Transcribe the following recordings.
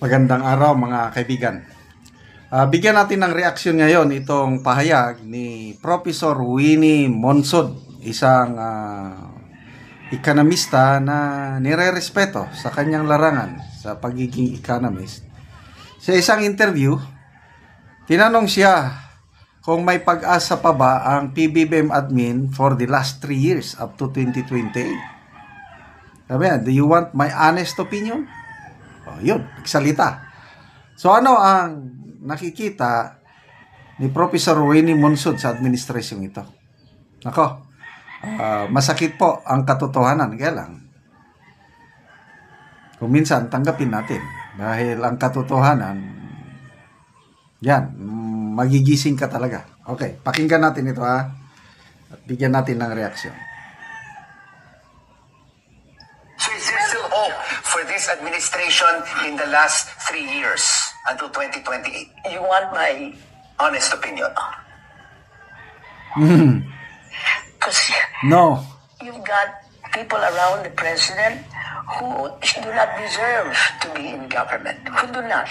Magandang araw mga kaibigan. Bigyan natin ng reaksyon ngayon itong pahayag ni Professor Winnie Monsod, isang ekonomista na nire-respeto sa kanyang larangan sa pagiging economist. Sa isang interview, tinanong siya kung may pag-asa pa ba ang PBBM admin for the last 3 years up to 2028. Sabi niya, do you want my honest opinion? Yun, nagsalita. So ano ang nakikita ni Professor Winnie Monsod sa administrasyong ito? Nako, masakit po ang katotohanan. Kaya lang, kung minsan tanggapin natin. Dahil ang katotohanan, yan, magigising ka talaga. Okay, pakinggan natin ito at bigyan natin ng reaksyon. For this administration in the last 3 years until 2028? You want my Honest opinion. Because No. you've got people around the president who do not deserve to be in government, who do not.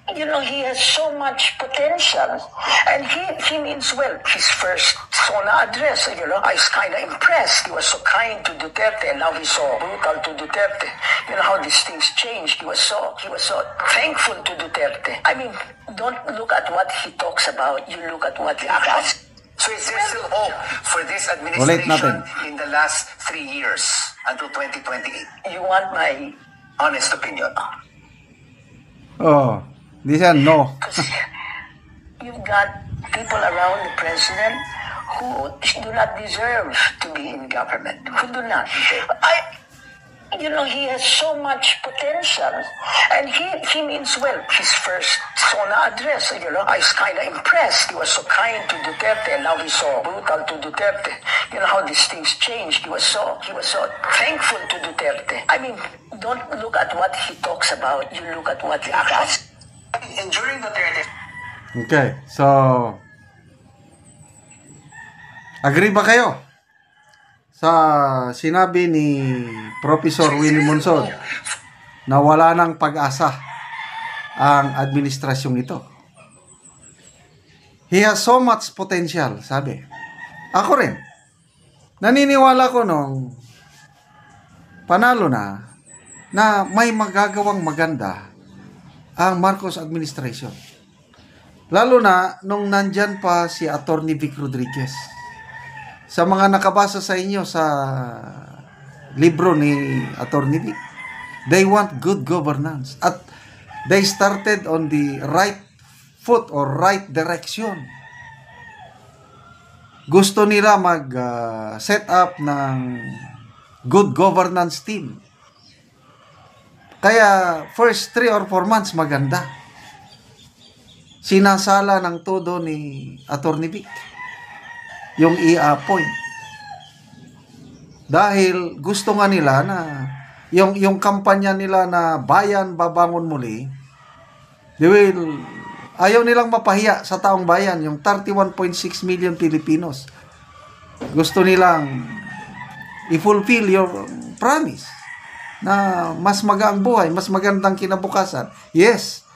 He has so much potential, and he means well. His first SONA address, I was kind of impressed. He was so kind to Duterte, and now he's so brutal to Duterte. You know how these things change. He was so thankful to Duterte. I mean, don't look at what he talks about. You look at what he does. So is there still hope for this administration in the last 3 years until 2028? You want my Honest opinion. This one, no. You've got people around the president who do not deserve to be in government, who do not. He has so much potential, and he means well. His first SONA address, I was kind of impressed. He was so kind to Duterte, and now he's so brutal to Duterte. You know how these things change. He was so thankful to Duterte. I mean, don't look at what he talks about. You look at what he does. And during Duterte... Okay, so agree ba kayo sa sinabi ni Professor Winnie Monsod na wala ng pag-asa ang administrasyong ito? He has so much potential, sabi. Ako rin. Naniniwala ko nung panalo na may magagawang maganda ang Marcos administration. Lalo na nung nandyan pa si Attorney Vic Rodriguez. Sa mga nakabasa sa inyo sa libro ni Attorney Vic, they want good governance. At they started on the right foot or right direction. Gusto nila mag-set up ng good governance team. Kaya first 3 or 4 months maganda. Sinasala ng todo ni Attorney Vic yung i-appoint. Dahil gusto nga nila na yung kampanya nila na bayan babangon muli, ayaw nilang mapahiya sa taong bayan, yung 31.6 million Filipinos. Gusto nilang i-fulfill your promise na mas magaang buhay, mas magandang kinabukasan. Yes,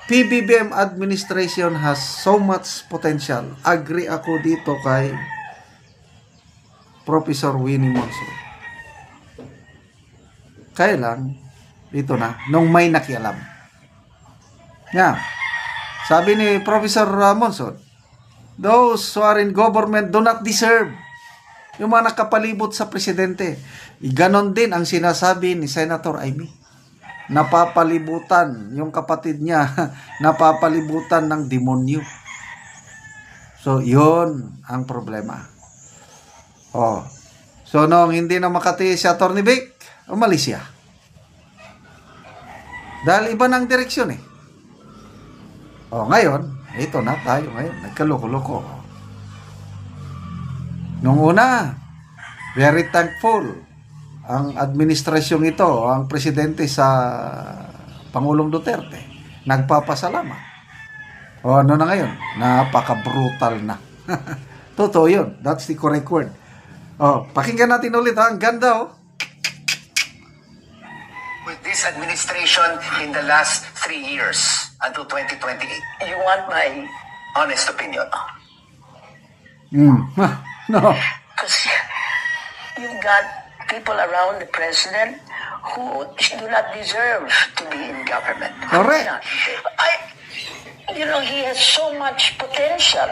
PBBM administration has so much potential. Agree ako dito kay Professor Winnie Monsod. Kaya lang, dito na, nung may nakialam. Sabi ni Professor Monsod, those who are in government do not deserve. Yung mga nakapalibot sa presidente. Ganon din ang sinasabi ni Senator Amy. Napapalibutan, yung kapatid niya, napapalibutan ng demonyo. So, yun ang problema. So, nung hindi na makatiis si Attorney Vic, umalis siya. Dahil iba ng direksyon eh. Ngayon, ito na tayo ngayon. Nagkaloko-loko. Nung una, very thankful ang administrasyong ito, ang presidente sa Pangulong Duterte. Nagpapasalamat. Ano na ngayon? Napaka-brutal na. Totoo yun. That's the correct word. Pakinggan natin ulit ha. Ang ganda with this administration in the last 3 years until 2028? You want my Honest opinion. No. because you've got people around the president who do not deserve to be in government. Correct. He has so much potential,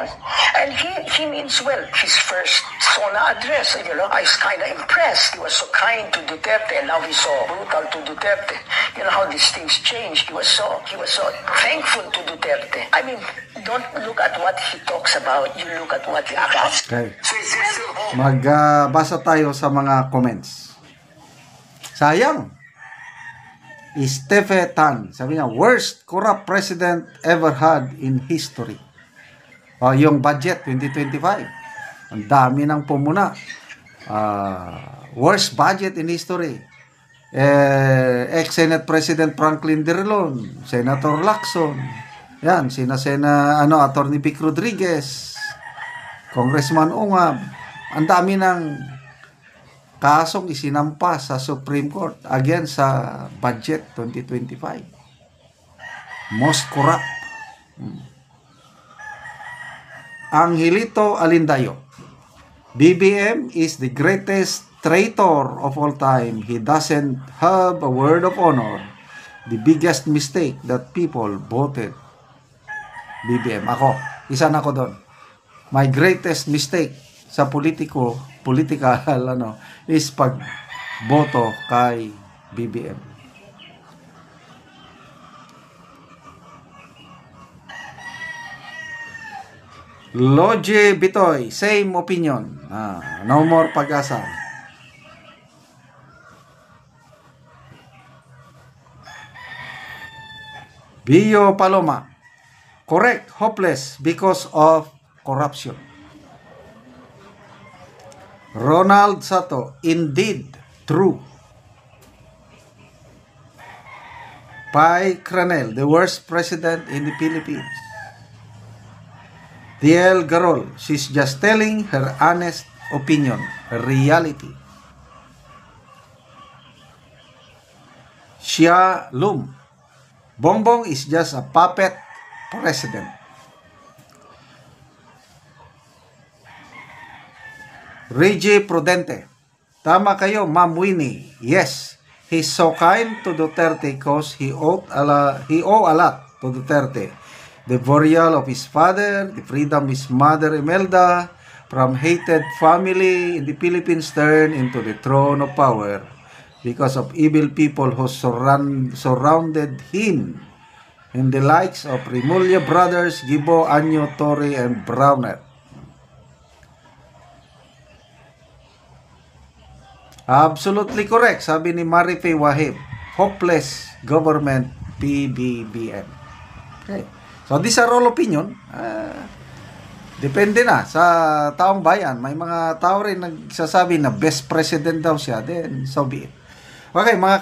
and he means well. His first SONA address, I was kind of impressed. He was so kind to Duterte, and now he's so brutal to Duterte. You know how these things change. He was so thankful to Duterte. I mean, don't look at what he talks about. You look at what he does. Okay. So is there still hope? Magbasa tayo sa mga comments. Sayang. Stephe Tan, sabi niya, worst corrupt president ever had in history. Yung budget 2025, ang dami ng pumuna. Worst budget in history. Ex-Senate President Franklin D. Relon, Senator Lacson, yan, Attorney Vic Rodriguez, Congressman Ungab, ang dami ng kasong isinampa sa Supreme Court against sa budget 2025. Most corrupt. Angelito Alindayo, BBM is the greatest traitor of all time. He doesn't have a word of honor. The biggest mistake that people voted BBM. Isa na ako doon. My greatest mistake sa political is pagboto kay BBM. Logie Bitoy, same opinion. No more Pag-asa. Bio Paloma, correct, hopeless because of corruption. Ronald Sato, indeed, true. Pai Cranel, the worst president in the Philippines. DL Garol, she's just telling her honest opinion, her reality. Xia Lum, Bongbong is just a puppet president. Reggie Prudente, tama kayo, Ma'am Winnie. Yes, he's so kind to Duterte because he owe a lot to Duterte. The burial of his father, the freedom his mother Imelda from hated family in the Philippines turned into the throne of power because of evil people who surrounded him, and the likes of Remulla brothers, Gibo, Anyo, Torre, and Browner. Absolutely correct, sabi ni Marife Wahib. Hopeless government, PBBM. Okay. So these are all opinion. Depende na sa taong bayan. May mga tao rin nagsasabi na best president daw siya. Then so be it. Okay, mga